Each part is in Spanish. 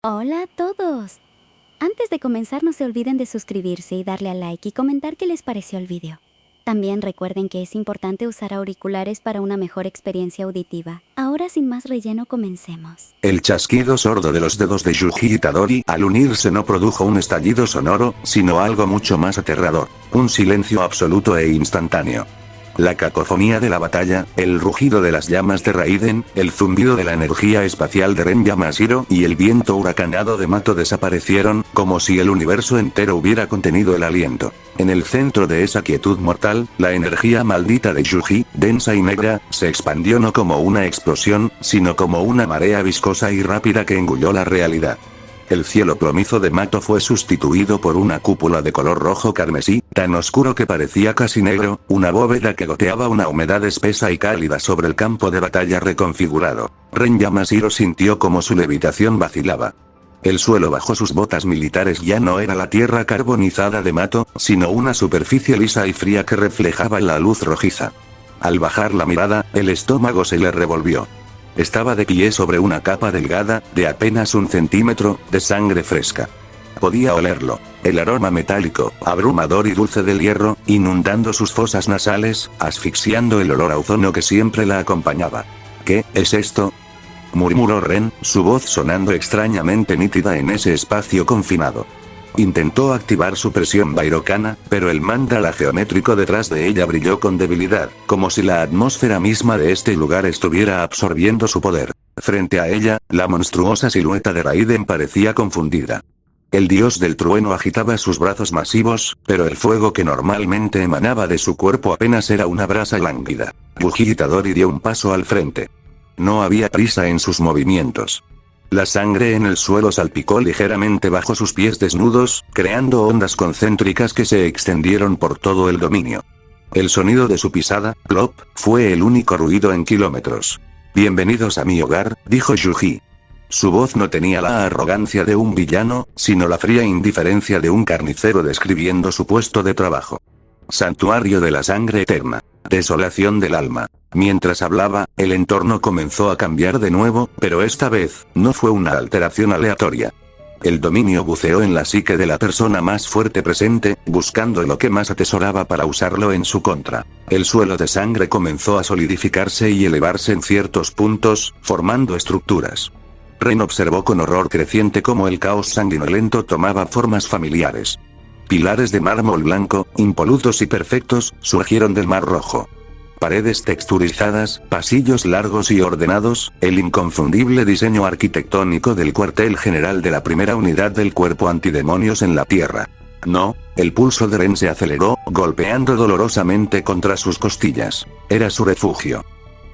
Hola a todos. Antes de comenzar no se olviden de suscribirse y darle a like y comentar qué les pareció el vídeo. También recuerden que es importante usar auriculares para una mejor experiencia auditiva. Ahora sin más relleno comencemos. El chasquido sordo de los dedos de Yuji Itadori al unirse no produjo un estallido sonoro, sino algo mucho más aterrador. Un silencio absoluto e instantáneo. La cacofonía de la batalla, el rugido de las llamas de Raiden, el zumbido de la energía espacial de Ren Yamashiro y el viento huracanado de Mato desaparecieron, como si el universo entero hubiera contenido el aliento. En el centro de esa quietud mortal, la energía maldita de Yuji, densa y negra, se expandió no como una explosión, sino como una marea viscosa y rápida que engulló la realidad. El cielo plomizo de Mato fue sustituido por una cúpula de color rojo carmesí, tan oscuro que parecía casi negro, una bóveda que goteaba una humedad espesa y cálida sobre el campo de batalla reconfigurado. Ren Yamashiro sintió como su levitación vacilaba. El suelo bajo sus botas militares ya no era la tierra carbonizada de Mato, sino una superficie lisa y fría que reflejaba la luz rojiza. Al bajar la mirada, el estómago se le revolvió. Estaba de pie sobre una capa delgada, de apenas 1 centímetro, de sangre fresca. Podía olerlo. El aroma metálico, abrumador y dulce del hierro, inundando sus fosas nasales, asfixiando el olor a ozono que siempre la acompañaba. ¿Qué es esto?, murmuró Ren, su voz sonando extrañamente nítida en ese espacio confinado. Intentó activar su presión bairocana, pero el mandala geométrico detrás de ella brilló con debilidad, como si la atmósfera misma de este lugar estuviera absorbiendo su poder. Frente a ella, la monstruosa silueta de Raiden parecía confundida. El dios del trueno agitaba sus brazos masivos, pero el fuego que normalmente emanaba de su cuerpo apenas era una brasa lánguida. Yuji Itadori dio un paso al frente. No había prisa en sus movimientos. La sangre en el suelo salpicó ligeramente bajo sus pies desnudos, creando ondas concéntricas que se extendieron por todo el dominio. El sonido de su pisada, plop, fue el único ruido en kilómetros. «Bienvenidos a mi hogar», dijo Yuji. Su voz no tenía la arrogancia de un villano, sino la fría indiferencia de un carnicero describiendo su puesto de trabajo. Santuario de la sangre eterna. Desolación del alma. Mientras hablaba, el entorno comenzó a cambiar de nuevo, pero esta vez, no fue una alteración aleatoria. El dominio buceó en la psique de la persona más fuerte presente, buscando lo que más atesoraba para usarlo en su contra. El suelo de sangre comenzó a solidificarse y elevarse en ciertos puntos, formando estructuras. Ren observó con horror creciente cómo el caos sanguinolento tomaba formas familiares. Pilares de mármol blanco, impolutos y perfectos, surgieron del Mar Rojo. Paredes texturizadas, pasillos largos y ordenados, el inconfundible diseño arquitectónico del cuartel general de la primera unidad del cuerpo antidemonios en la Tierra. No, el pulso de Ren se aceleró, golpeando dolorosamente contra sus costillas. Era su refugio.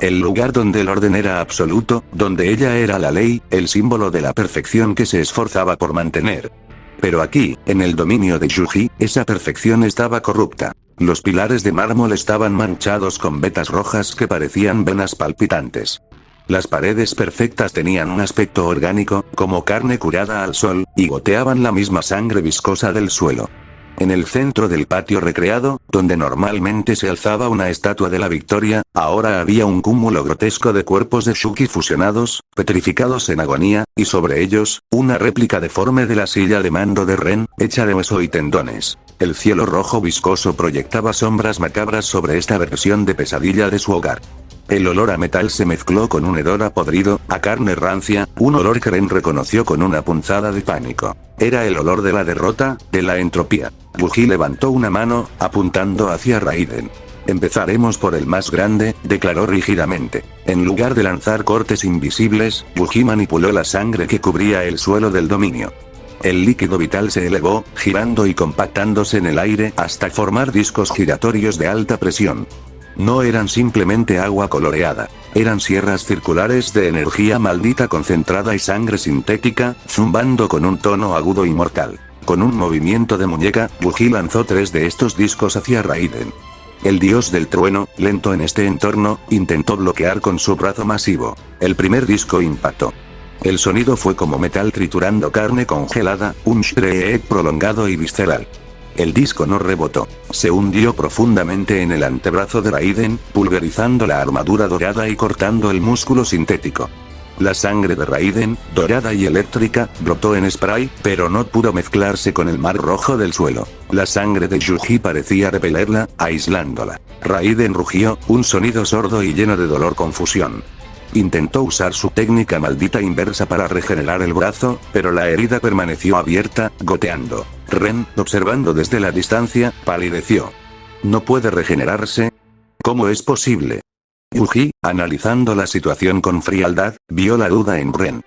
El lugar donde el orden era absoluto, donde ella era la ley, el símbolo de la perfección que se esforzaba por mantener. Pero aquí, en el dominio de Yuji, esa perfección estaba corrupta. Los pilares de mármol estaban manchados con vetas rojas que parecían venas palpitantes. Las paredes perfectas tenían un aspecto orgánico, como carne curada al sol, y goteaban la misma sangre viscosa del suelo. En el centro del patio recreado, donde normalmente se alzaba una estatua de la victoria, ahora había un cúmulo grotesco de cuerpos de Shuki fusionados, petrificados en agonía, y sobre ellos, una réplica deforme de la silla de mando de Ren, hecha de hueso y tendones. El cielo rojo viscoso proyectaba sombras macabras sobre esta versión de pesadilla de su hogar. El olor a metal se mezcló con un hedor a podrido, a carne rancia, un olor que Ren reconoció con una punzada de pánico. Era el olor de la derrota, de la entropía. Yuji levantó una mano, apuntando hacia Raiden. «Empezaremos por el más grande», declaró rígidamente. En lugar de lanzar cortes invisibles, Yuji manipuló la sangre que cubría el suelo del dominio. El líquido vital se elevó, girando y compactándose en el aire hasta formar discos giratorios de alta presión. No eran simplemente agua coloreada, eran sierras circulares de energía maldita concentrada y sangre sintética, zumbando con un tono agudo y mortal. Con un movimiento de muñeca, Yuji lanzó 3 de estos discos hacia Raiden. El dios del trueno, lento en este entorno, intentó bloquear con su brazo masivo. El primer disco impactó. El sonido fue como metal triturando carne congelada, un shriek prolongado y visceral. El disco no rebotó. Se hundió profundamente en el antebrazo de Raiden, pulverizando la armadura dorada y cortando el músculo sintético. La sangre de Raiden, dorada y eléctrica, brotó en spray, pero no pudo mezclarse con el mar rojo del suelo. La sangre de Yuji parecía repelerla, aislándola. Raiden rugió, un sonido sordo y lleno de dolor confusión. Intentó usar su técnica maldita inversa para regenerar el brazo, pero la herida permaneció abierta, goteando. Ren, observando desde la distancia, palideció. ¿No puede regenerarse? ¿Cómo es posible? Yuji, analizando la situación con frialdad, vio la duda en Ren.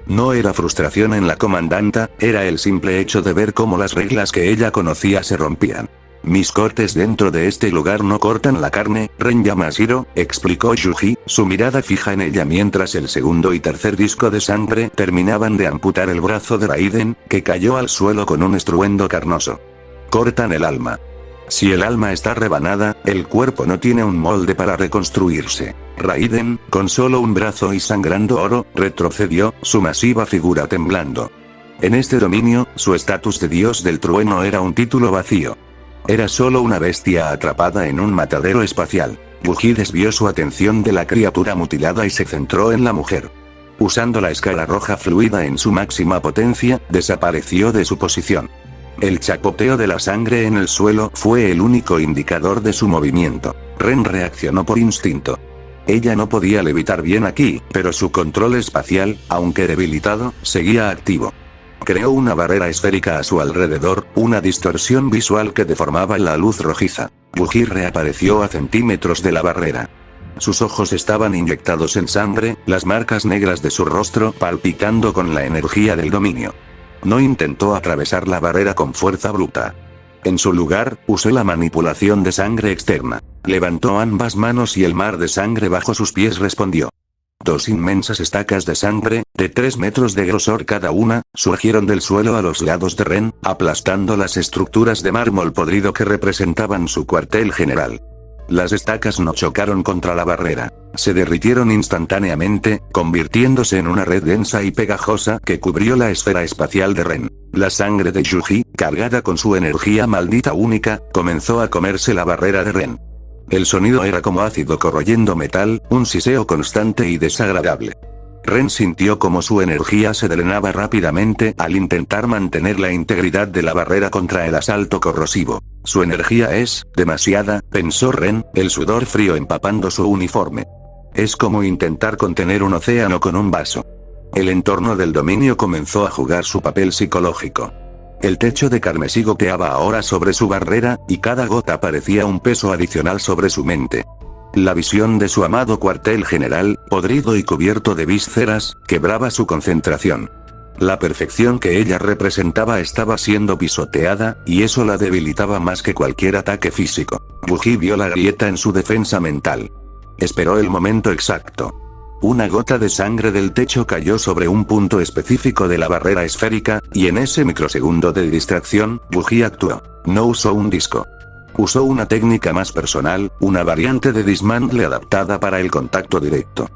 No era frustración en la comandanta, era el simple hecho de ver cómo las reglas que ella conocía se rompían. Mis cortes dentro de este lugar no cortan la carne, Ren Yamashiro, explicó Yuji, su mirada fija en ella mientras el segundo y tercer disco de sangre terminaban de amputar el brazo de Raiden, que cayó al suelo con un estruendo carnoso. Cortan el alma. Si el alma está rebanada, el cuerpo no tiene un molde para reconstruirse. Raiden, con solo un brazo y sangrando oro, retrocedió, su masiva figura temblando. En este dominio, su estatus de dios del trueno era un título vacío. Era solo una bestia atrapada en un matadero espacial. Yuji desvió su atención de la criatura mutilada y se centró en la mujer. Usando la escala roja fluida en su máxima potencia, desapareció de su posición. El chapoteo de la sangre en el suelo fue el único indicador de su movimiento. Ren reaccionó por instinto. Ella no podía levitar bien aquí, pero su control espacial, aunque debilitado, seguía activo. Creó una barrera esférica a su alrededor, una distorsión visual que deformaba la luz rojiza. Yuji reapareció a centímetros de la barrera. Sus ojos estaban inyectados en sangre, las marcas negras de su rostro palpitando con la energía del dominio. No intentó atravesar la barrera con fuerza bruta. En su lugar, usó la manipulación de sangre externa. Levantó ambas manos y el mar de sangre bajo sus pies respondió. Dos inmensas estacas de sangre, de 3 metros de grosor cada una, surgieron del suelo a los lados de Ren, aplastando las estructuras de mármol podrido que representaban su cuartel general. Las estacas no chocaron contra la barrera. Se derritieron instantáneamente, convirtiéndose en una red densa y pegajosa que cubrió la esfera espacial de Ren. La sangre de Yuji, cargada con su energía maldita única, comenzó a comerse la barrera de Ren. El sonido era como ácido corroyendo metal, un siseo constante y desagradable. Ren sintió como su energía se drenaba rápidamente al intentar mantener la integridad de la barrera contra el asalto corrosivo. Su energía es demasiada, pensó Ren, el sudor frío empapando su uniforme. Es como intentar contener un océano con un vaso. El entorno del dominio comenzó a jugar su papel psicológico. El techo de carmesí goteaba ahora sobre su barrera, y cada gota parecía un peso adicional sobre su mente. La visión de su amado cuartel general, podrido y cubierto de vísceras, quebraba su concentración. La perfección que ella representaba estaba siendo pisoteada, y eso la debilitaba más que cualquier ataque físico. Yuji vio la grieta en su defensa mental. Esperó el momento exacto. Una gota de sangre del techo cayó sobre un punto específico de la barrera esférica, y en ese microsegundo de distracción, Yuji actuó. No usó un disco. Usó una técnica más personal, una variante de dismantle adaptada para el contacto directo.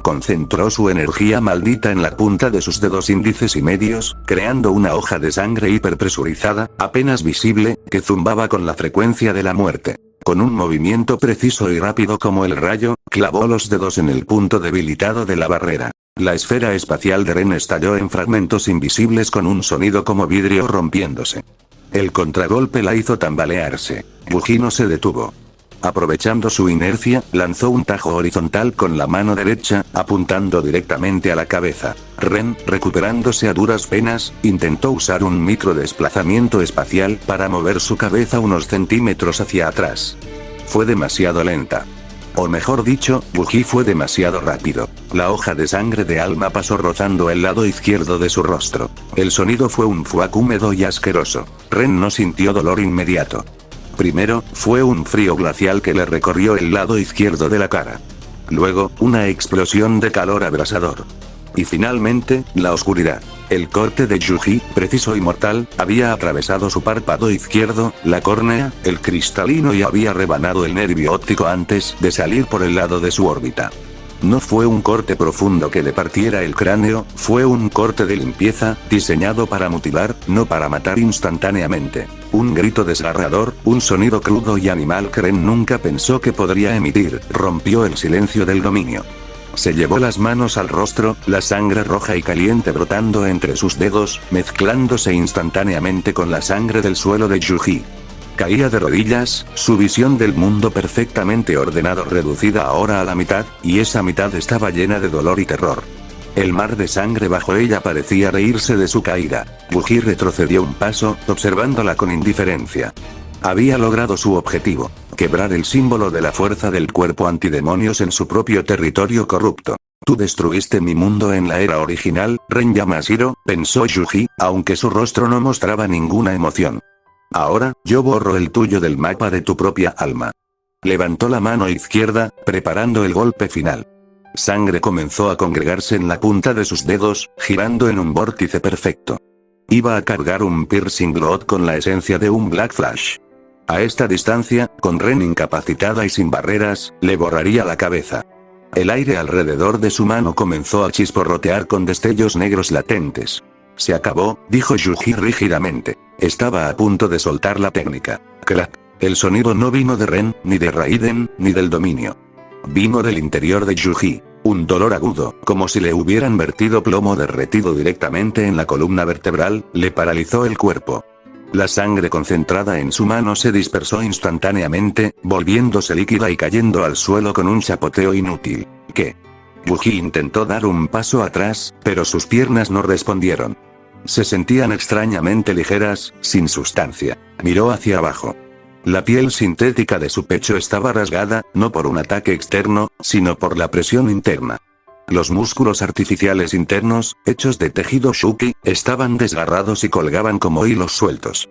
Concentró su energía maldita en la punta de sus dedos índices y medios, creando una hoja de sangre hiperpresurizada, apenas visible, que zumbaba con la frecuencia de la muerte. Con un movimiento preciso y rápido como el rayo, clavó los dedos en el punto debilitado de la barrera. La esfera espacial de Ren estalló en fragmentos invisibles con un sonido como vidrio rompiéndose. El contragolpe la hizo tambalearse. Yuji no se detuvo. Aprovechando su inercia, lanzó un tajo horizontal con la mano derecha, apuntando directamente a la cabeza. Ren, recuperándose a duras penas, intentó usar un microdesplazamiento espacial para mover su cabeza unos centímetros hacia atrás. Fue demasiado lenta. O mejor dicho, Yuji fue demasiado rápido. La hoja de sangre de alma pasó rozando el lado izquierdo de su rostro. El sonido fue un fuac húmedo y asqueroso. Ren no sintió dolor inmediato. Primero, fue un frío glacial que le recorrió el lado izquierdo de la cara. Luego, una explosión de calor abrasador. Y finalmente, la oscuridad. El corte de Yuji, preciso y mortal, había atravesado su párpado izquierdo, la córnea, el cristalino y había rebanado el nervio óptico antes de salir por el lado de su órbita. No fue un corte profundo que le partiera el cráneo, fue un corte de limpieza, diseñado para mutilar, no para matar instantáneamente. Un grito desgarrador, un sonido crudo y animal que Ren nunca pensó que podría emitir, rompió el silencio del dominio. Se llevó las manos al rostro, la sangre roja y caliente brotando entre sus dedos, mezclándose instantáneamente con la sangre del suelo de Yuji. Caía de rodillas, su visión del mundo perfectamente ordenado reducida ahora a la mitad, y esa mitad estaba llena de dolor y terror. El mar de sangre bajo ella parecía reírse de su caída. Yuji retrocedió un paso, observándola con indiferencia. Había logrado su objetivo, quebrar el símbolo de la fuerza del cuerpo antidemonios en su propio territorio corrupto. Tú destruiste mi mundo en la era original, Ren Yamashiro, pensó Yuji, aunque su rostro no mostraba ninguna emoción. Ahora, yo borro el tuyo del mapa de tu propia alma. Levantó la mano izquierda, preparando el golpe final. Sangre comenzó a congregarse en la punta de sus dedos, girando en un vórtice perfecto. Iba a cargar un Piercing Blood con la esencia de un Black Flash. A esta distancia, con Ren incapacitada y sin barreras, le borraría la cabeza. El aire alrededor de su mano comenzó a chisporrotear con destellos negros latentes. Se acabó, dijo Yuji rígidamente. Estaba a punto de soltar la técnica. Crack. El sonido no vino de Ren, ni de Raiden, ni del dominio. Vino del interior de Yuji. Un dolor agudo, como si le hubieran vertido plomo derretido directamente en la columna vertebral, le paralizó el cuerpo. La sangre concentrada en su mano se dispersó instantáneamente, volviéndose líquida y cayendo al suelo con un chapoteo inútil. ¿Qué? Yuji intentó dar un paso atrás, pero sus piernas no respondieron. Se sentían extrañamente ligeras, sin sustancia. Miró hacia abajo. La piel sintética de su pecho estaba rasgada, no por un ataque externo, sino por la presión interna. Los músculos artificiales internos, hechos de tejido Shuki, estaban desgarrados y colgaban como hilos sueltos.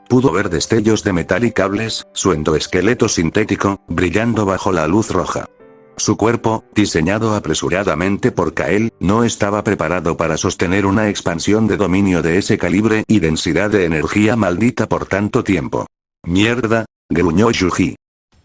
Pudo ver destellos de metal y cables, su endoesqueleto sintético, brillando bajo la luz roja. Su cuerpo, diseñado apresuradamente por Kael, no estaba preparado para sostener una expansión de dominio de ese calibre y densidad de energía maldita por tanto tiempo. «Mierda», gruñó Yuji.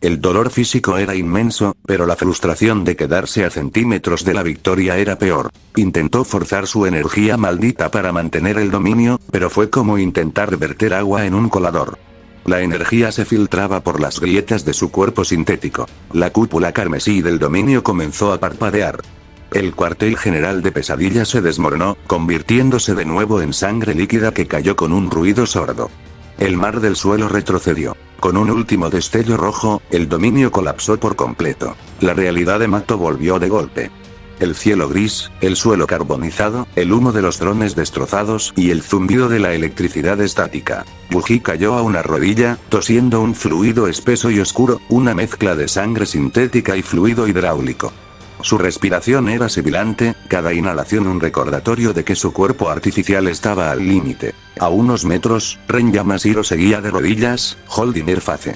El dolor físico era inmenso, pero la frustración de quedarse a centímetros de la victoria era peor. Intentó forzar su energía maldita para mantener el dominio, pero fue como intentar verter agua en un colador. La energía se filtraba por las grietas de su cuerpo sintético. La cúpula carmesí del dominio comenzó a parpadear. El cuartel general de Pesadilla se desmoronó, convirtiéndose de nuevo en sangre líquida que cayó con un ruido sordo. El mar del suelo retrocedió. Con un último destello rojo, el dominio colapsó por completo. La realidad de Mato volvió de golpe. El cielo gris, el suelo carbonizado, el humo de los drones destrozados y el zumbido de la electricidad estática. Yuji cayó a una rodilla, tosiendo un fluido espeso y oscuro, una mezcla de sangre sintética y fluido hidráulico. Su respiración era sibilante, cada inhalación un recordatorio de que su cuerpo artificial estaba al límite. A unos metros, Ren Yamashiro seguía de rodillas, holding her face.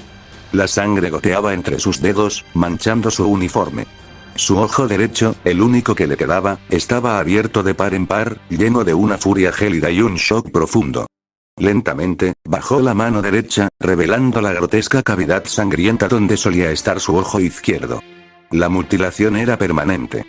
La sangre goteaba entre sus dedos, manchando su uniforme. Su ojo derecho, el único que le quedaba, estaba abierto de par en par, lleno de una furia gélida y un shock profundo. Lentamente, bajó la mano derecha, revelando la grotesca cavidad sangrienta donde solía estar su ojo izquierdo. La mutilación era permanente.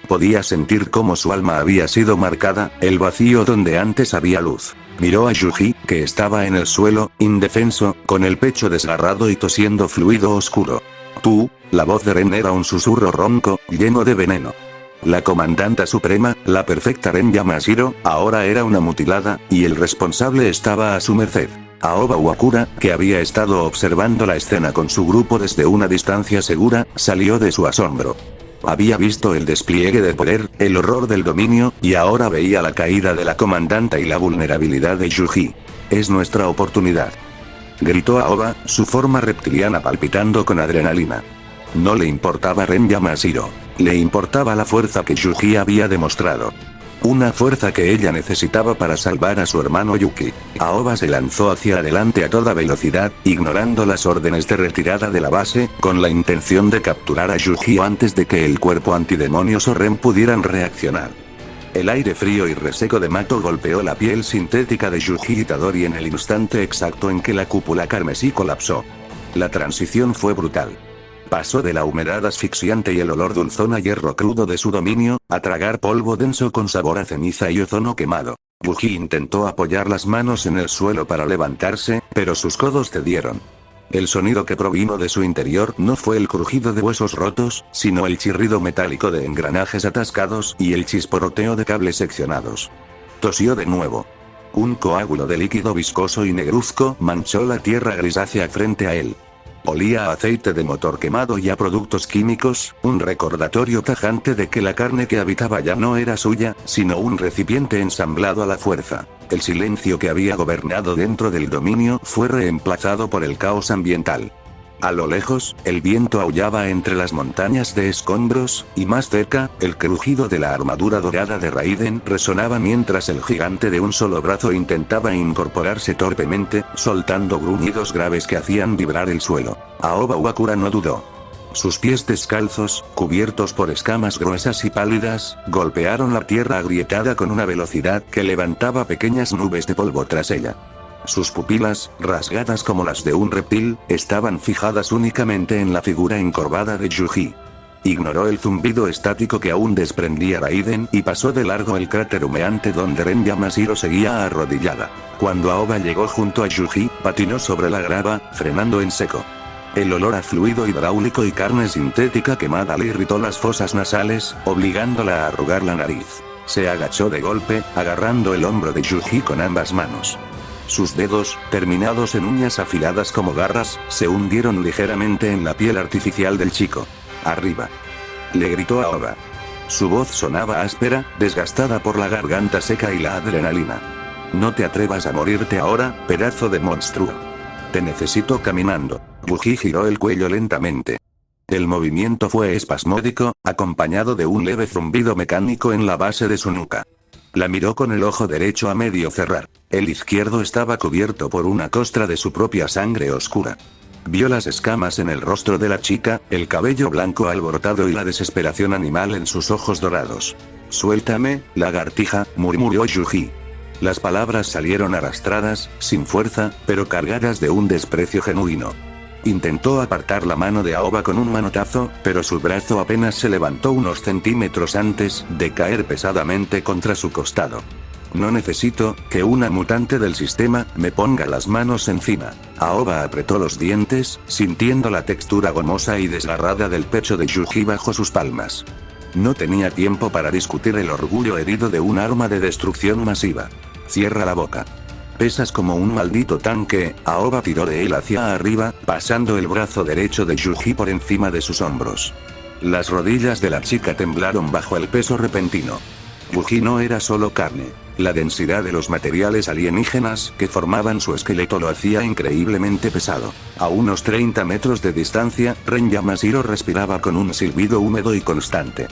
Podía sentir cómo su alma había sido marcada, el vacío donde antes había luz. Miró a Yuji, que estaba en el suelo, indefenso, con el pecho desgarrado y tosiendo fluido oscuro. Tú, la voz de Ren era un susurro ronco, lleno de veneno. La comandanta suprema, la perfecta Ren Yamashiro, ahora era una mutilada, y el responsable estaba a su merced. Aoba Wakura, que había estado observando la escena con su grupo desde una distancia segura, salió de su asombro. Había visto el despliegue de poder, el horror del dominio, y ahora veía la caída de la comandanta y la vulnerabilidad de Yuji. Es nuestra oportunidad. Gritó Aoba, su forma reptiliana palpitando con adrenalina. No le importaba Ren Yamashiro. Le importaba la fuerza que Yuji había demostrado. Una fuerza que ella necesitaba para salvar a su hermano Yuki. Aoba se lanzó hacia adelante a toda velocidad, ignorando las órdenes de retirada de la base, con la intención de capturar a Yuji antes de que el cuerpo antidemonios o Ren pudieran reaccionar. El aire frío y reseco de Mato golpeó la piel sintética de Yuji Itadori en el instante exacto en que la cúpula carmesí colapsó. La transición fue brutal. Pasó de la humedad asfixiante y el olor dulzón a hierro crudo de su dominio, a tragar polvo denso con sabor a ceniza y ozono quemado. Yuji intentó apoyar las manos en el suelo para levantarse, pero sus codos cedieron. El sonido que provino de su interior no fue el crujido de huesos rotos, sino el chirrido metálico de engranajes atascados y el chisporroteo de cables seccionados. Tosió de nuevo. Un coágulo de líquido viscoso y negruzco manchó la tierra grisácea frente a él. Olía a aceite de motor quemado y a productos químicos, un recordatorio tajante de que la carne que habitaba ya no era suya, sino un recipiente ensamblado a la fuerza. El silencio que había gobernado dentro del dominio fue reemplazado por el caos ambiental. A lo lejos, el viento aullaba entre las montañas de escombros, y más cerca, el crujido de la armadura dorada de Raiden resonaba mientras el gigante de un solo brazo intentaba incorporarse torpemente, soltando gruñidos graves que hacían vibrar el suelo. Aoba Wakura no dudó. Sus pies descalzos, cubiertos por escamas gruesas y pálidas, golpearon la tierra agrietada con una velocidad que levantaba pequeñas nubes de polvo tras ella. Sus pupilas, rasgadas como las de un reptil, estaban fijadas únicamente en la figura encorvada de Yuji. Ignoró el zumbido estático que aún desprendía Raiden y pasó de largo el cráter humeante donde Ren Yamashiro seguía arrodillada. Cuando Aoba llegó junto a Yuji, patinó sobre la grava, frenando en seco. El olor a fluido hidráulico y carne sintética quemada le irritó las fosas nasales, obligándola a arrugar la nariz. Se agachó de golpe, agarrando el hombro de Yuji con ambas manos. Sus dedos, terminados en uñas afiladas como garras, se hundieron ligeramente en la piel artificial del chico. ¡Arriba!, le gritó a Aoba. Su voz sonaba áspera, desgastada por la garganta seca y la adrenalina. No te atrevas a morirte ahora, pedazo de monstruo. Te necesito caminando. Yuji giró el cuello lentamente. El movimiento fue espasmódico, acompañado de un leve zumbido mecánico en la base de su nuca. La miró con el ojo derecho a medio cerrar. El izquierdo estaba cubierto por una costra de su propia sangre oscura. Vio las escamas en el rostro de la chica, el cabello blanco alborotado y la desesperación animal en sus ojos dorados. «Suéltame, lagartija», murmuró Yuji. Las palabras salieron arrastradas, sin fuerza, pero cargadas de un desprecio genuino. Intentó apartar la mano de Aoba con un manotazo, pero su brazo apenas se levantó unos centímetros antes de caer pesadamente contra su costado. No necesito que una mutante del sistema me ponga las manos encima. Aoba apretó los dientes, sintiendo la textura gomosa y desgarrada del pecho de Yuji bajo sus palmas. No tenía tiempo para discutir el orgullo herido de un arma de destrucción masiva. Cierra la boca. Pesas como un maldito tanque. Aoba tiró de él hacia arriba, pasando el brazo derecho de Yuji por encima de sus hombros. Las rodillas de la chica temblaron bajo el peso repentino. Yuji no era solo carne. La densidad de los materiales alienígenas que formaban su esqueleto lo hacía increíblemente pesado. A unos 30 metros de distancia, Ren Yamashiro respiraba con un silbido húmedo y constante.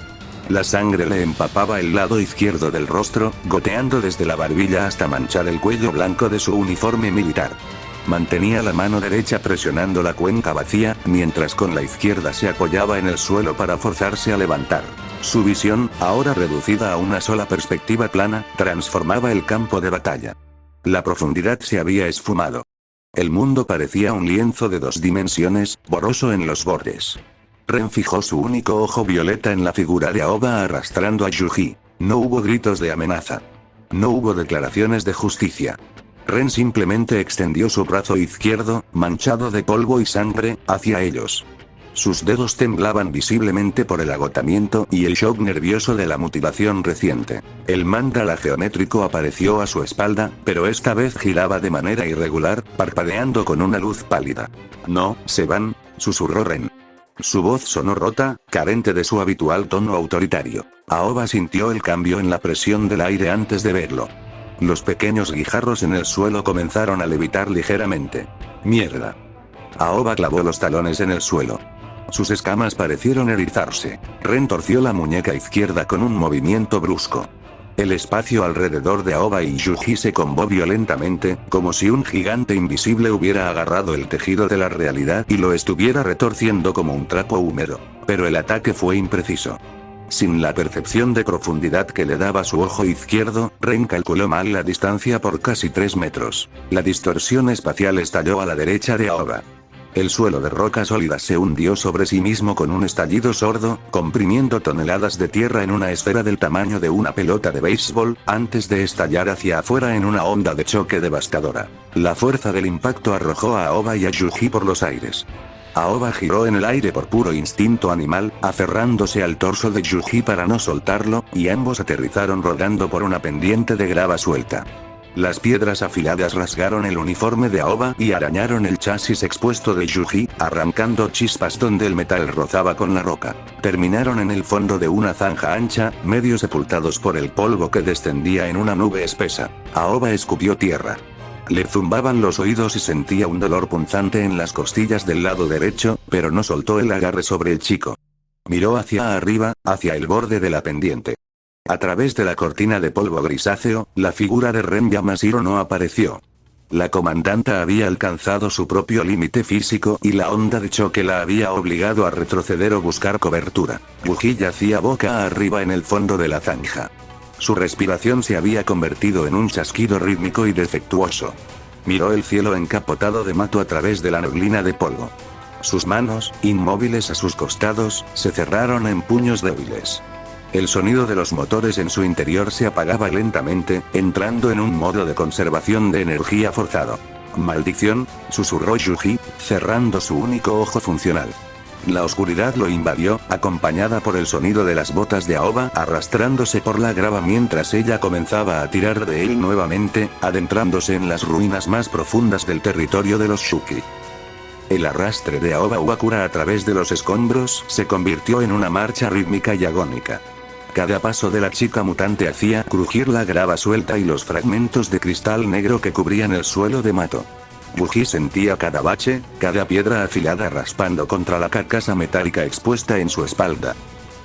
La sangre le empapaba el lado izquierdo del rostro, goteando desde la barbilla hasta manchar el cuello blanco de su uniforme militar. Mantenía la mano derecha presionando la cuenca vacía, mientras con la izquierda se apoyaba en el suelo para forzarse a levantar. Su visión, ahora reducida a una sola perspectiva plana, transformaba el campo de batalla. La profundidad se había esfumado. El mundo parecía un lienzo de 2 dimensiones, borroso en los bordes. Ren fijó su único ojo violeta en la figura de Aoba arrastrando a Yuji. No hubo gritos de amenaza. No hubo declaraciones de justicia. Ren simplemente extendió su brazo izquierdo, manchado de polvo y sangre, hacia ellos. Sus dedos temblaban visiblemente por el agotamiento y el shock nervioso de la mutilación reciente. El mandala geométrico apareció a su espalda, pero esta vez giraba de manera irregular, parpadeando con una luz pálida. «No, se van», susurró Ren. Su voz sonó rota, carente de su habitual tono autoritario. Aoba sintió el cambio en la presión del aire antes de verlo. Los pequeños guijarros en el suelo comenzaron a levitar ligeramente. «Mierda». Aoba clavó los talones en el suelo. Sus escamas parecieron erizarse. Ren torció la muñeca izquierda con un movimiento brusco. El espacio alrededor de Aoba y Yuji se combó violentamente, como si un gigante invisible hubiera agarrado el tejido de la realidad y lo estuviera retorciendo como un trapo húmedo. Pero el ataque fue impreciso. Sin la percepción de profundidad que le daba su ojo izquierdo, Ren calculó mal la distancia por casi 3 metros. La distorsión espacial estalló a la derecha de Aoba. El suelo de roca sólida se hundió sobre sí mismo con un estallido sordo, comprimiendo toneladas de tierra en una esfera del tamaño de una pelota de béisbol, antes de estallar hacia afuera en una onda de choque devastadora. La fuerza del impacto arrojó a Aoba y a Yuji por los aires. Aoba giró en el aire por puro instinto animal, aferrándose al torso de Yuji para no soltarlo, y ambos aterrizaron rodando por una pendiente de grava suelta. Las piedras afiladas rasgaron el uniforme de Aoba y arañaron el chasis expuesto de Yuji, arrancando chispas donde el metal rozaba con la roca. Terminaron en el fondo de una zanja ancha, medio sepultados por el polvo que descendía en una nube espesa. Aoba escupió tierra. Le zumbaban los oídos y sentía un dolor punzante en las costillas del lado derecho, pero no soltó el agarre sobre el chico. Miró hacia arriba, hacia el borde de la pendiente. A través de la cortina de polvo grisáceo, la figura de Ren Yamashiro no apareció. La comandanta había alcanzado su propio límite físico y la onda de choque la había obligado a retroceder o buscar cobertura. Yuji yacía boca arriba en el fondo de la zanja. Su respiración se había convertido en un chasquido rítmico y defectuoso. Miró el cielo encapotado de mato a través de la neblina de polvo. Sus manos, inmóviles a sus costados, se cerraron en puños débiles. El sonido de los motores en su interior se apagaba lentamente, entrando en un modo de conservación de energía forzado. «Maldición», susurró Yuji, cerrando su único ojo funcional. La oscuridad lo invadió, acompañada por el sonido de las botas de Aoba arrastrándose por la grava mientras ella comenzaba a tirar de él nuevamente, adentrándose en las ruinas más profundas del territorio de los Shuki. El arrastre de Aoba Uakura a través de los escombros se convirtió en una marcha rítmica y agónica. Cada paso de la chica mutante hacía crujir la grava suelta y los fragmentos de cristal negro que cubrían el suelo de mato. Yuji sentía cada bache, cada piedra afilada raspando contra la carcasa metálica expuesta en su espalda.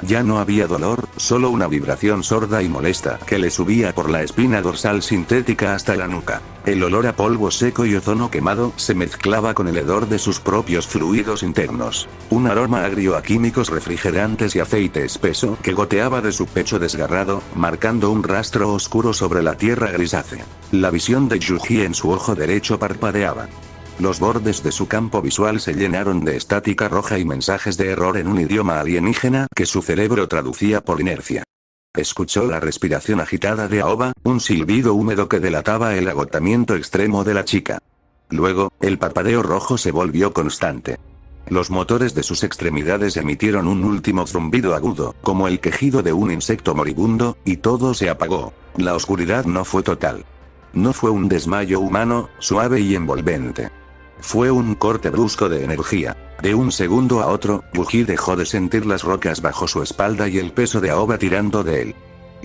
Ya no había dolor, solo una vibración sorda y molesta que le subía por la espina dorsal sintética hasta la nuca. El olor a polvo seco y ozono quemado se mezclaba con el hedor de sus propios fluidos internos. Un aroma agrio a químicos refrigerantes y aceite espeso que goteaba de su pecho desgarrado, marcando un rastro oscuro sobre la tierra grisácea. La visión de Yuji en su ojo derecho parpadeaba. Los bordes de su campo visual se llenaron de estática roja y mensajes de error en un idioma alienígena que su cerebro traducía por inercia. Escuchó la respiración agitada de Aoba, un silbido húmedo que delataba el agotamiento extremo de la chica. Luego, el parpadeo rojo se volvió constante. Los motores de sus extremidades emitieron un último zumbido agudo, como el quejido de un insecto moribundo, y todo se apagó. La oscuridad no fue total. No fue un desmayo humano, suave y envolvente. Fue un corte brusco de energía. De un segundo a otro, Yuji dejó de sentir las rocas bajo su espalda y el peso de Aoba tirando de él.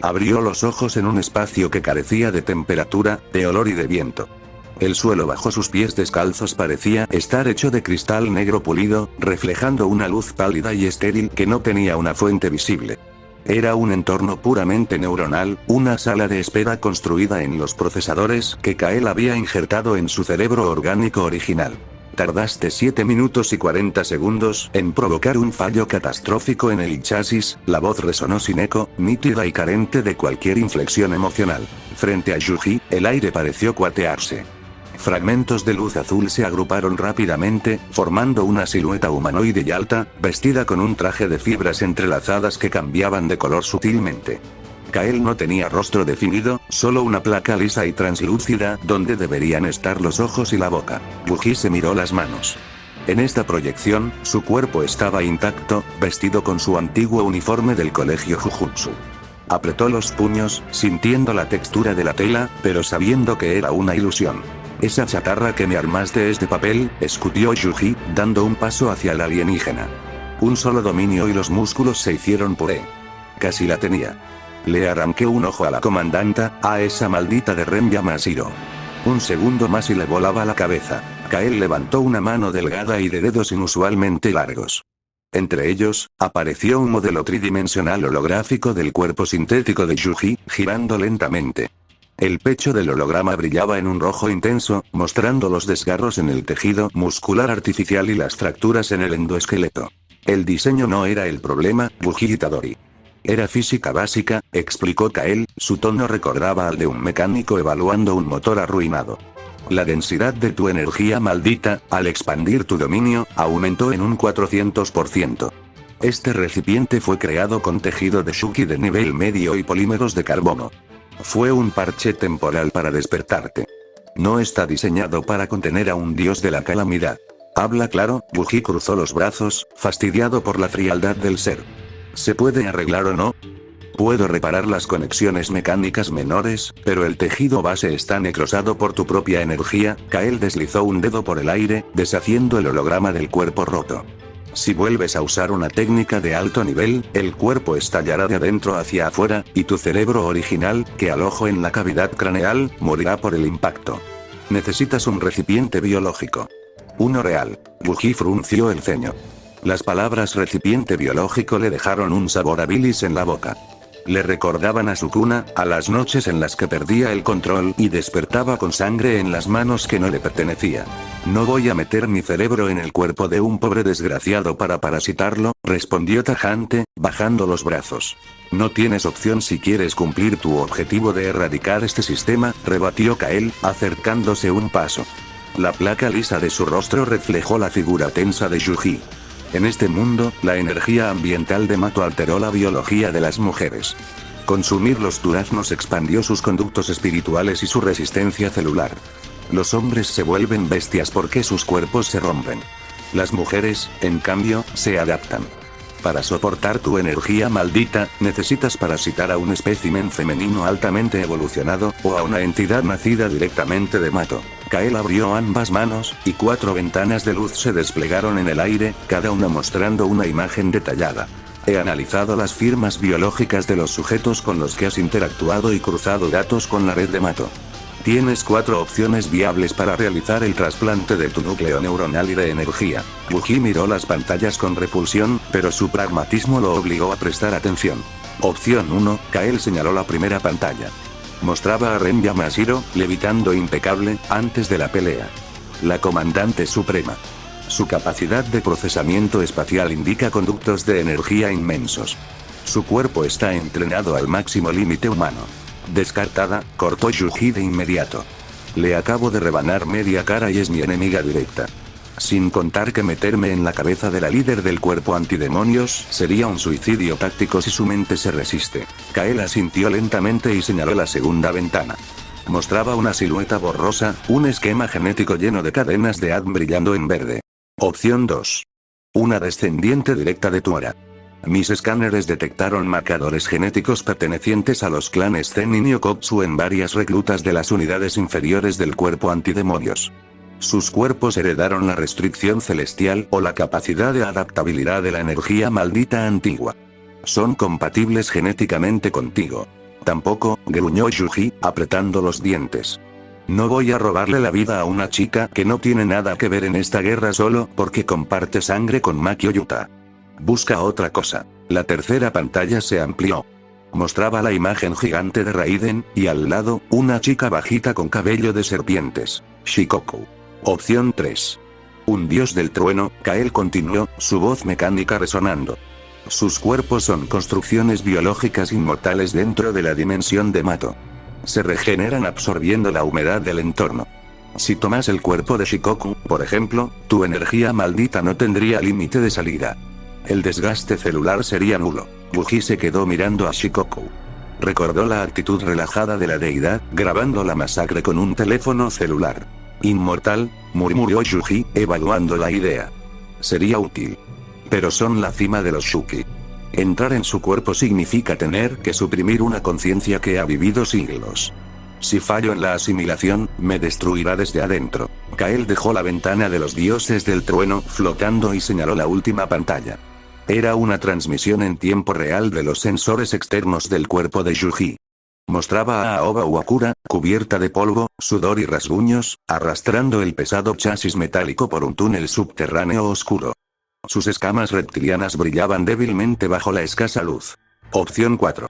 Abrió los ojos en un espacio que carecía de temperatura, de olor y de viento. El suelo bajo sus pies descalzos parecía estar hecho de cristal negro pulido, reflejando una luz pálida y estéril que no tenía una fuente visible. Era un entorno puramente neuronal, una sala de espera construida en los procesadores que Kael había injertado en su cerebro orgánico original. Tardaste 7 minutos y 40 segundos en provocar un fallo catastrófico en el chasis, la voz resonó sin eco, nítida y carente de cualquier inflexión emocional. Frente a Yuji, el aire pareció cuatearse. Fragmentos de luz azul se agruparon rápidamente, formando una silueta humanoide y alta, vestida con un traje de fibras entrelazadas que cambiaban de color sutilmente. Kael no tenía rostro definido, solo una placa lisa y translúcida donde deberían estar los ojos y la boca. Yuji se miró las manos. En esta proyección, su cuerpo estaba intacto, vestido con su antiguo uniforme del colegio Jujutsu. Apretó los puños, sintiendo la textura de la tela, pero sabiendo que era una ilusión. «Esa chatarra que me armaste es de papel», escupió Yuji, dando un paso hacia el alienígena. Un solo dominio y los músculos se hicieron puré. Casi la tenía. Le arranqué un ojo a la comandanta, a esa maldita de Ren Yamashiro. Un segundo más y le volaba la cabeza. Kael levantó una mano delgada y de dedos inusualmente largos. Entre ellos, apareció un modelo tridimensional holográfico del cuerpo sintético de Yuji, girando lentamente. El pecho del holograma brillaba en un rojo intenso, mostrando los desgarros en el tejido muscular artificial y las fracturas en el endoesqueleto. El diseño no era el problema, Yuji Itadori. Era física básica, explicó Kael, su tono recordaba al de un mecánico evaluando un motor arruinado. La densidad de tu energía maldita, al expandir tu dominio, aumentó en un 400%. Este recipiente fue creado con tejido de Shuki de nivel medio y polímeros de carbono. Fue un parche temporal para despertarte. No está diseñado para contener a un dios de la calamidad. Habla claro. Yuji cruzó los brazos, fastidiado por la frialdad del ser. ¿Se puede arreglar o no? Puedo reparar las conexiones mecánicas menores, pero el tejido base está necrosado por tu propia energía. Kael deslizó un dedo por el aire, deshaciendo el holograma del cuerpo roto. Si vuelves a usar una técnica de alto nivel, el cuerpo estallará de adentro hacia afuera, y tu cerebro original, que alojó en la cavidad craneal, morirá por el impacto. Necesitas un recipiente biológico. Uno real. Yuji frunció el ceño. Las palabras recipiente biológico le dejaron un sabor a bilis en la boca. Le recordaban a su cuna, a las noches en las que perdía el control y despertaba con sangre en las manos que no le pertenecía. No voy a meter mi cerebro en el cuerpo de un pobre desgraciado para parasitarlo, respondió tajante, bajando los brazos. No tienes opción si quieres cumplir tu objetivo de erradicar este sistema, rebatió Kael, acercándose un paso. La placa lisa de su rostro reflejó la figura tensa de Yuji. En este mundo, la energía ambiental de Mato alteró la biología de las mujeres. Consumir los duraznos expandió sus conductos espirituales y su resistencia celular. Los hombres se vuelven bestias porque sus cuerpos se rompen. Las mujeres, en cambio, se adaptan. Para soportar tu energía maldita, necesitas parasitar a un espécimen femenino altamente evolucionado, o a una entidad nacida directamente de Mato. Kael abrió ambas manos, y 4 ventanas de luz se desplegaron en el aire, cada una mostrando una imagen detallada. He analizado las firmas biológicas de los sujetos con los que has interactuado y cruzado datos con la red de Mato. Tienes 4 opciones viables para realizar el trasplante de tu núcleo neuronal y de energía. Yuji miró las pantallas con repulsión, pero su pragmatismo lo obligó a prestar atención. Opción 1, Kael señaló la primera pantalla. Mostraba a Ren Yamashiro, levitando impecable, antes de la pelea. La comandante suprema. Su capacidad de procesamiento espacial indica conductos de energía inmensos. Su cuerpo está entrenado al máximo límite humano. Descartada, cortó Yuji de inmediato. Le acabo de rebanar media cara y es mi enemiga directa. Sin contar que meterme en la cabeza de la líder del cuerpo antidemonios sería un suicidio táctico si su mente se resiste. Kael asintió lentamente y señaló la segunda ventana. Mostraba una silueta borrosa, un esquema genético lleno de cadenas de ADN brillando en verde. Opción 2. Una descendiente directa de Tuara. Mis escáneres detectaron marcadores genéticos pertenecientes a los clanes Zen y Nyokotsu en varias reclutas de las unidades inferiores del cuerpo antidemonios. Sus cuerpos heredaron la restricción celestial o la capacidad de adaptabilidad de la energía maldita antigua. Son compatibles genéticamente contigo. Tampoco, gruñó Yuji, apretando los dientes. No voy a robarle la vida a una chica que no tiene nada que ver en esta guerra solo porque comparte sangre con Makio Yuta. Busca otra cosa. La tercera pantalla se amplió. Mostraba la imagen gigante de Raiden, y al lado, una chica bajita con cabello de serpientes. Shikoku. Opción 3. Un dios del trueno, Kael continuó, su voz mecánica resonando. Sus cuerpos son construcciones biológicas inmortales dentro de la dimensión de Mato. Se regeneran absorbiendo la humedad del entorno. Si tomas el cuerpo de Shikoku, por ejemplo, tu energía maldita no tendría límite de salida. El desgaste celular sería nulo. Yuji se quedó mirando a Shikoku. Recordó la actitud relajada de la deidad, grabando la masacre con un teléfono celular. Inmortal, murmuró Yuji, evaluando la idea. Sería útil. Pero son la cima de los Shuki. Entrar en su cuerpo significa tener que suprimir una conciencia que ha vivido siglos. Si fallo en la asimilación, me destruirá desde adentro. Kael dejó la ventana de los dioses del trueno flotando y señaló la última pantalla. Era una transmisión en tiempo real de los sensores externos del cuerpo de Yuji. Mostraba a Aoba Uakura, cubierta de polvo, sudor y rasguños, arrastrando el pesado chasis metálico por un túnel subterráneo oscuro. Sus escamas reptilianas brillaban débilmente bajo la escasa luz. Opción 4.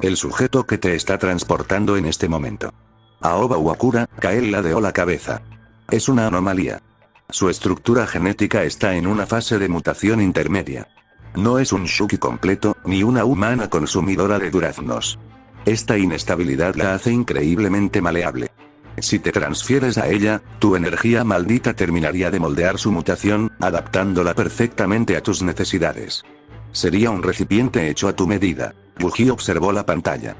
El sujeto que te está transportando en este momento. Aoba Uakura, Kael ladeó la cabeza. Es una anomalía. Su estructura genética está en una fase de mutación intermedia. No es un Shuki completo, ni una humana consumidora de duraznos. Esta inestabilidad la hace increíblemente maleable. Si te transfieres a ella, tu energía maldita terminaría de moldear su mutación, adaptándola perfectamente a tus necesidades. Sería un recipiente hecho a tu medida. Wuji observó la pantalla.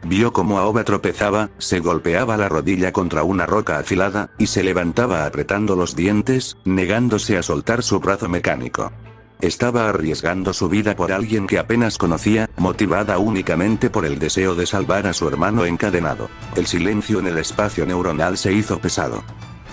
Vio cómo Aoba tropezaba, se golpeaba la rodilla contra una roca afilada, y se levantaba apretando los dientes, negándose a soltar su brazo mecánico. Estaba arriesgando su vida por alguien que apenas conocía, motivada únicamente por el deseo de salvar a su hermano encadenado. El silencio en el espacio neuronal se hizo pesado.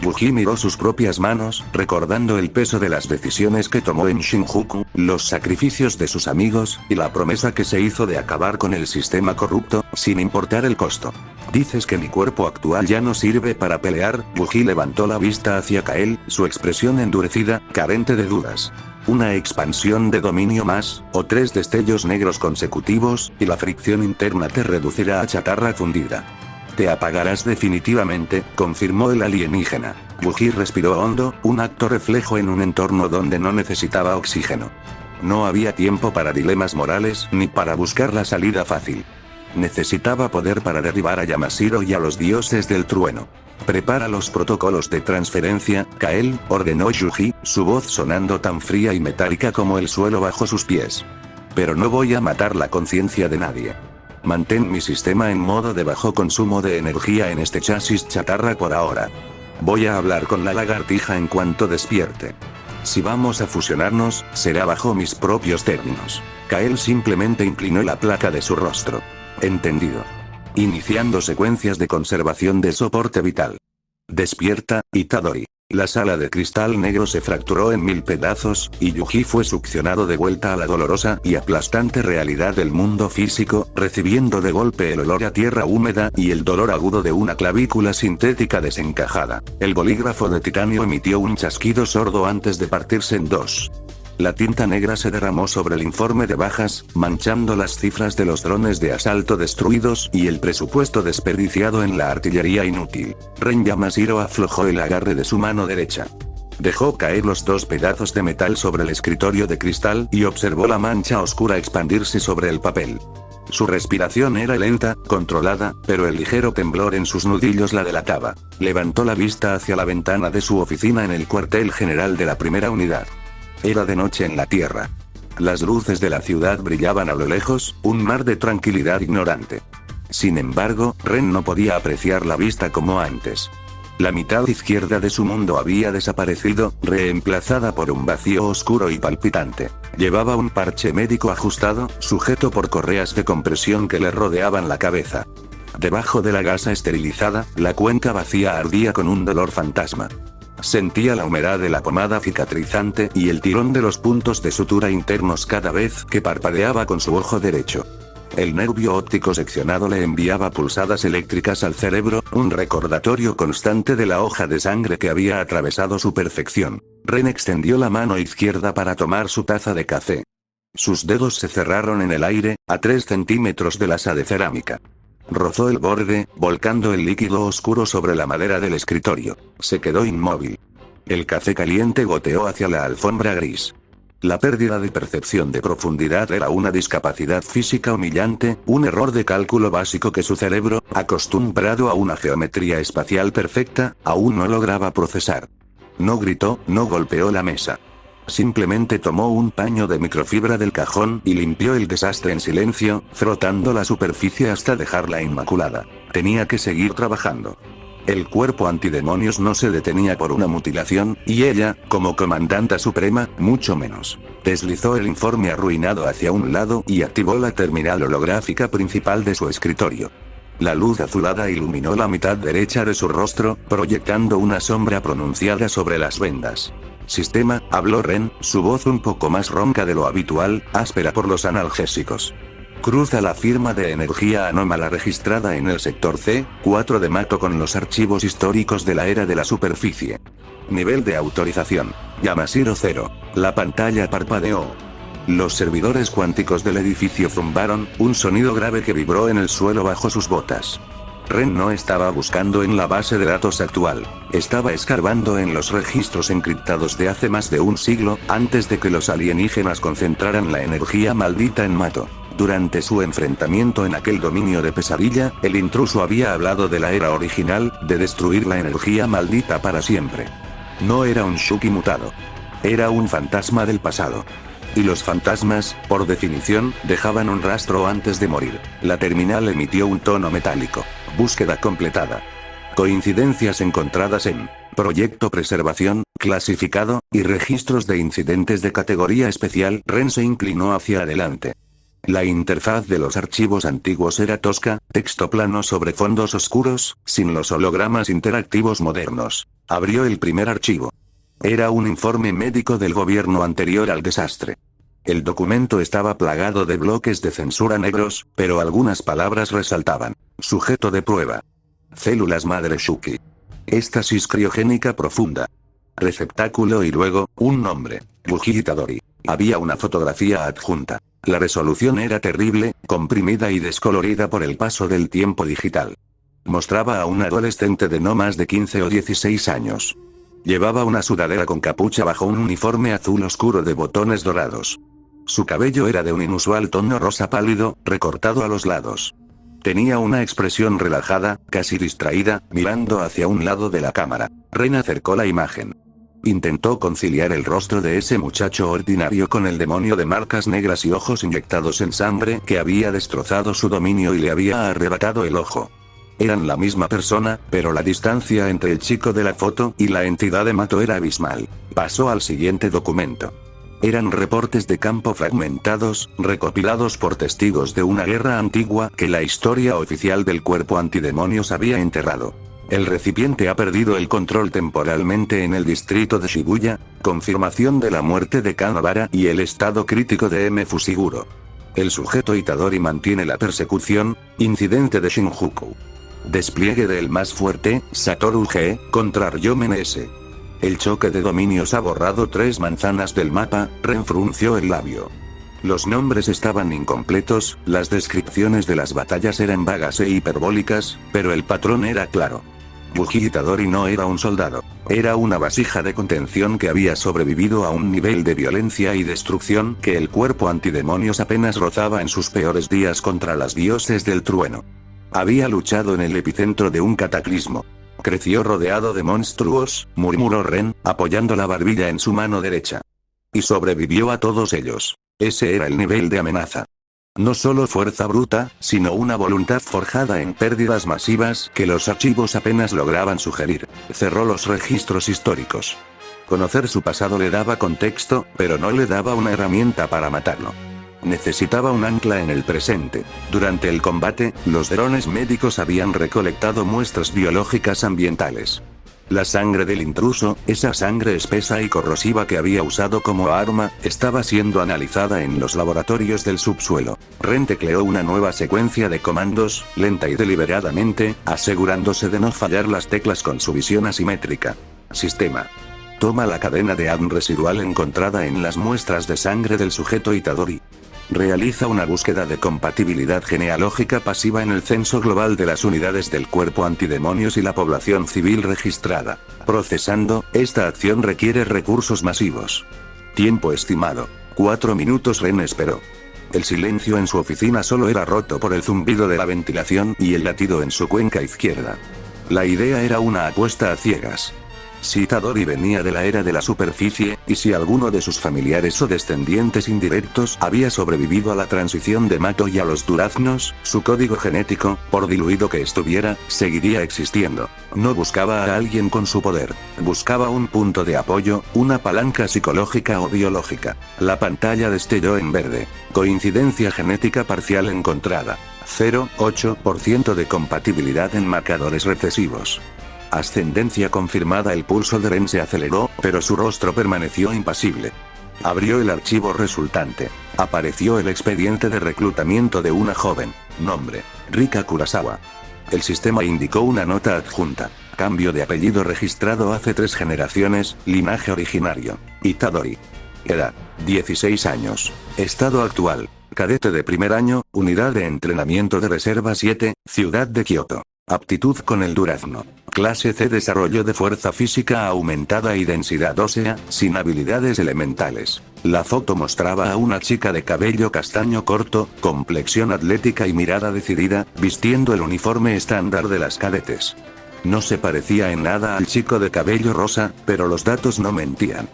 Wuji miró sus propias manos, recordando el peso de las decisiones que tomó en Shinjuku, los sacrificios de sus amigos, y la promesa que se hizo de acabar con el sistema corrupto, sin importar el costo. ¿Dices que mi cuerpo actual ya no sirve para pelear? Wuji levantó la vista hacia Kael, su expresión endurecida, carente de dudas. Una expansión de dominio más, o 3 destellos negros consecutivos, y la fricción interna te reducirá a chatarra fundida. Te apagarás definitivamente, confirmó el alienígena. Wuji respiró hondo, un acto reflejo en un entorno donde no necesitaba oxígeno. No había tiempo para dilemas morales, ni para buscar la salida fácil. Necesitaba poder para derribar a Yamashiro y a los dioses del trueno. Prepara los protocolos de transferencia, Kael, ordenó Yuji, su voz sonando tan fría y metálica como el suelo bajo sus pies. Pero no voy a matar la conciencia de nadie. Mantén mi sistema en modo de bajo consumo de energía en este chasis chatarra por ahora. Voy a hablar con la lagartija en cuanto despierte. Si vamos a fusionarnos, será bajo mis propios términos. Kael simplemente inclinó la placa de su rostro. Entendido. Iniciando secuencias de conservación de soporte vital. Despierta, Itadori. La sala de cristal negro se fracturó en 1000 pedazos, y Yuji fue succionado de vuelta a la dolorosa y aplastante realidad del mundo físico, recibiendo de golpe el olor a tierra húmeda y el dolor agudo de una clavícula sintética desencajada. El bolígrafo de titanio emitió un chasquido sordo antes de partirse en dos. La tinta negra se derramó sobre el informe de bajas, manchando las cifras de los drones de asalto destruidos y el presupuesto desperdiciado en la artillería inútil. Ren Yamashiro aflojó el agarre de su mano derecha. Dejó caer los 2 pedazos de metal sobre el escritorio de cristal y observó la mancha oscura expandirse sobre el papel. Su respiración era lenta, controlada, pero el ligero temblor en sus nudillos la delataba. Levantó la vista hacia la ventana de su oficina en el cuartel general de la primera unidad. Era de noche en la Tierra. Las luces de la ciudad brillaban a lo lejos, un mar de tranquilidad ignorante. Sin embargo, Ren no podía apreciar la vista como antes. La mitad izquierda de su mundo había desaparecido, reemplazada por un vacío oscuro y palpitante. Llevaba un parche médico ajustado, sujeto por correas de compresión que le rodeaban la cabeza. Debajo de la gasa esterilizada, la cuenca vacía ardía con un dolor fantasma. Sentía la humedad de la pomada cicatrizante y el tirón de los puntos de sutura internos cada vez que parpadeaba con su ojo derecho. El nervio óptico seccionado le enviaba pulsadas eléctricas al cerebro, un recordatorio constante de la hoja de sangre que había atravesado su perfección. Ren extendió la mano izquierda para tomar su taza de café. Sus dedos se cerraron en el aire, a 3 centímetros del asa de cerámica. Rozó el borde, volcando el líquido oscuro sobre la madera del escritorio. Se quedó inmóvil. El café caliente goteó hacia la alfombra gris. La pérdida de percepción de profundidad era una discapacidad física humillante, un error de cálculo básico que su cerebro, acostumbrado a una geometría espacial perfecta, aún no lograba procesar. No gritó, no golpeó la mesa. Simplemente tomó un paño de microfibra del cajón y limpió el desastre en silencio, frotando la superficie hasta dejarla inmaculada. Tenía que seguir trabajando. El cuerpo antidemonios no se detenía por una mutilación, y ella, como comandanta suprema, mucho menos. Deslizó el informe arruinado hacia un lado y activó la terminal holográfica principal de su escritorio. La luz azulada iluminó la mitad derecha de su rostro, proyectando una sombra pronunciada sobre las vendas. Sistema, habló Ren, su voz un poco más ronca de lo habitual, áspera por los analgésicos. Cruza la firma de energía anómala registrada en el sector C4 de Mato con los archivos históricos de la era de la superficie. Nivel de autorización. Yamashiro 0. La pantalla parpadeó. Los servidores cuánticos del edificio zumbaron, un sonido grave que vibró en el suelo bajo sus botas. Ren no estaba buscando en la base de datos actual. Estaba escarbando en los registros encriptados de hace más de un siglo, antes de que los alienígenas concentraran la energía maldita en Mato. Durante su enfrentamiento en aquel dominio de pesadilla, el intruso había hablado de la era original, de destruir la energía maldita para siempre. No era un Shuki mutado. Era un fantasma del pasado. Y los fantasmas, por definición, dejaban un rastro antes de morir. La terminal emitió un tono metálico. Búsqueda completada. Coincidencias encontradas en Proyecto Preservación, Clasificado, y Registros de Incidentes de Categoría Especial. Ren se inclinó hacia adelante. La interfaz de los archivos antiguos era tosca, texto plano sobre fondos oscuros, sin los hologramas interactivos modernos. Abrió el primer archivo. Era un informe médico del gobierno anterior al desastre. El documento estaba plagado de bloques de censura negros, pero algunas palabras resaltaban. Sujeto de prueba. Células madre Shuki. Éstasis criogénica profunda. Receptáculo y luego, un nombre. Yuji Itadori. Había una fotografía adjunta. La resolución era terrible, comprimida y descolorida por el paso del tiempo digital. Mostraba a un adolescente de no más de 15 o 16 años. Llevaba una sudadera con capucha bajo un uniforme azul oscuro de botones dorados. Su cabello era de un inusual tono rosa pálido, recortado a los lados. Tenía una expresión relajada, casi distraída, mirando hacia un lado de la cámara. Ren acercó la imagen. Intentó conciliar el rostro de ese muchacho ordinario con el demonio de marcas negras y ojos inyectados en sangre que había destrozado su dominio y le había arrebatado el ojo. Eran la misma persona, pero la distancia entre el chico de la foto y la entidad de Mato era abismal. Pasó al siguiente documento. Eran reportes de campo fragmentados, recopilados por testigos de una guerra antigua que la historia oficial del cuerpo antidemonios había enterrado. El recipiente ha perdido el control temporalmente en el distrito de Shibuya, confirmación de la muerte de Kanobara y el estado crítico de M. Fushiguro. El sujeto Itadori mantiene la persecución, incidente de Shinjuku. Despliegue del más fuerte, Satoru G, contra Ryomen S. El choque de dominios ha borrado 3 manzanas del mapa. Ren frunció el labio. Los nombres estaban incompletos, las descripciones de las batallas eran vagas e hiperbólicas, pero el patrón era claro. Yuji Itadori no era un soldado. Era una vasija de contención que había sobrevivido a un nivel de violencia y destrucción que el cuerpo antidemonios apenas rozaba en sus peores días contra las dioses del trueno. Había luchado en el epicentro de un cataclismo. Creció rodeado de monstruos, murmuró Ren, apoyando la barbilla en su mano derecha. Y sobrevivió a todos ellos. Ese era el nivel de amenaza. No solo fuerza bruta, sino una voluntad forjada en pérdidas masivas que los archivos apenas lograban sugerir. Cerró los registros históricos. Conocer su pasado le daba contexto, pero no le daba una herramienta para matarlo. Necesitaba un ancla en el presente. Durante el combate, los drones médicos habían recolectado muestras biológicas ambientales. La sangre del intruso, esa sangre espesa y corrosiva que había usado como arma, estaba siendo analizada en los laboratorios del subsuelo. Ren tecleó una nueva secuencia de comandos, lenta y deliberadamente, asegurándose de no fallar las teclas con su visión asimétrica. Sistema. Toma la cadena de ADN residual encontrada en las muestras de sangre del sujeto Itadori. Realiza una búsqueda de compatibilidad genealógica pasiva en el censo global de las unidades del cuerpo antidemonios y la población civil registrada. Procesando, esta acción requiere recursos masivos. Tiempo estimado. 4 minutos. Ren esperó. El silencio en su oficina solo era roto por el zumbido de la ventilación y el latido en su cuenca izquierda. La idea era una apuesta a ciegas. Si Itadori venía de la era de la superficie, y si alguno de sus familiares o descendientes indirectos había sobrevivido a la transición de Mato y a los duraznos, su código genético, por diluido que estuviera, seguiría existiendo. No buscaba a alguien con su poder. Buscaba un punto de apoyo, una palanca psicológica o biológica. La pantalla destelló en verde. Coincidencia genética parcial encontrada. 0,8% de compatibilidad en marcadores recesivos. Ascendencia confirmada. El pulso de Ren se aceleró, pero su rostro permaneció impasible. Abrió el archivo resultante. Apareció el expediente de reclutamiento de una joven. Nombre: Rika Kurosawa. El sistema indicó una nota adjunta. Cambio de apellido registrado hace 3 generaciones, linaje originario. Itadori. Edad: 16 años. Estado actual: cadete de primer año, unidad de entrenamiento de reserva 7, ciudad de Kioto. Aptitud con el durazno. Clase C, desarrollo de fuerza física aumentada y densidad ósea, sin habilidades elementales. La foto mostraba a una chica de cabello castaño corto, complexión atlética y mirada decidida, vistiendo el uniforme estándar de las cadetes. No se parecía en nada al chico de cabello rosa, pero los datos no mentían.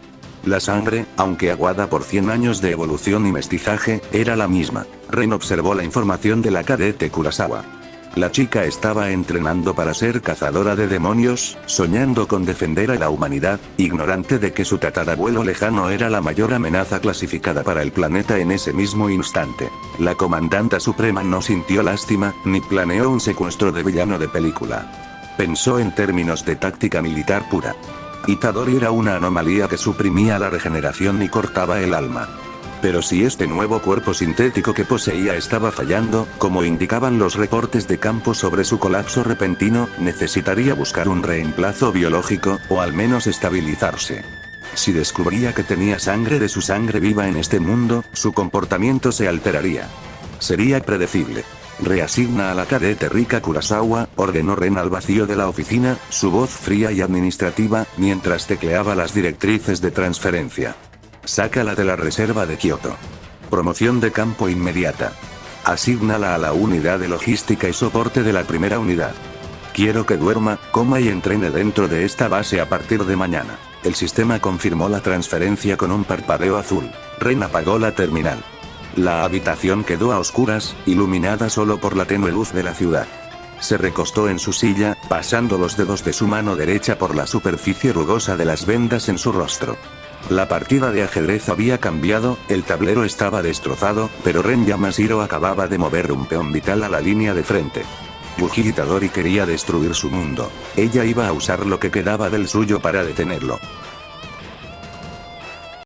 La sangre, aunque aguada por 100 años de evolución y mestizaje, era la misma. Ren observó la información de la cadete Kurosawa. La chica estaba entrenando para ser cazadora de demonios, soñando con defender a la humanidad, ignorante de que su tatarabuelo lejano era la mayor amenaza clasificada para el planeta en ese mismo instante. La comandanta suprema no sintió lástima, ni planeó un secuestro de villano de película. Pensó en términos de táctica militar pura. Itadori era una anomalía que suprimía la regeneración y cortaba el alma. Pero si este nuevo cuerpo sintético que poseía estaba fallando, como indicaban los reportes de campo sobre su colapso repentino, necesitaría buscar un reemplazo biológico, o al menos estabilizarse. Si descubría que tenía sangre de su sangre viva en este mundo, su comportamiento se alteraría. Sería predecible. Reasigna a la cadete Rika Kurosawa, ordenó Ren al vacío de la oficina, su voz fría y administrativa, mientras tecleaba las directrices de transferencia. Sácala de la reserva de Kioto. Promoción de campo inmediata. Asígnala a la unidad de logística y soporte de la primera unidad. Quiero que duerma, coma y entrene dentro de esta base a partir de mañana. El sistema confirmó la transferencia con un parpadeo azul. Ren apagó la terminal. La habitación quedó a oscuras, iluminada solo por la tenue luz de la ciudad. Se recostó en su silla, pasando los dedos de su mano derecha por la superficie rugosa de las vendas en su rostro. La partida de ajedrez había cambiado, el tablero estaba destrozado, pero Ren Yamashiro acababa de mover un peón vital a la línea de frente. Yuji Itadori quería destruir su mundo. Ella iba a usar lo que quedaba del suyo para detenerlo.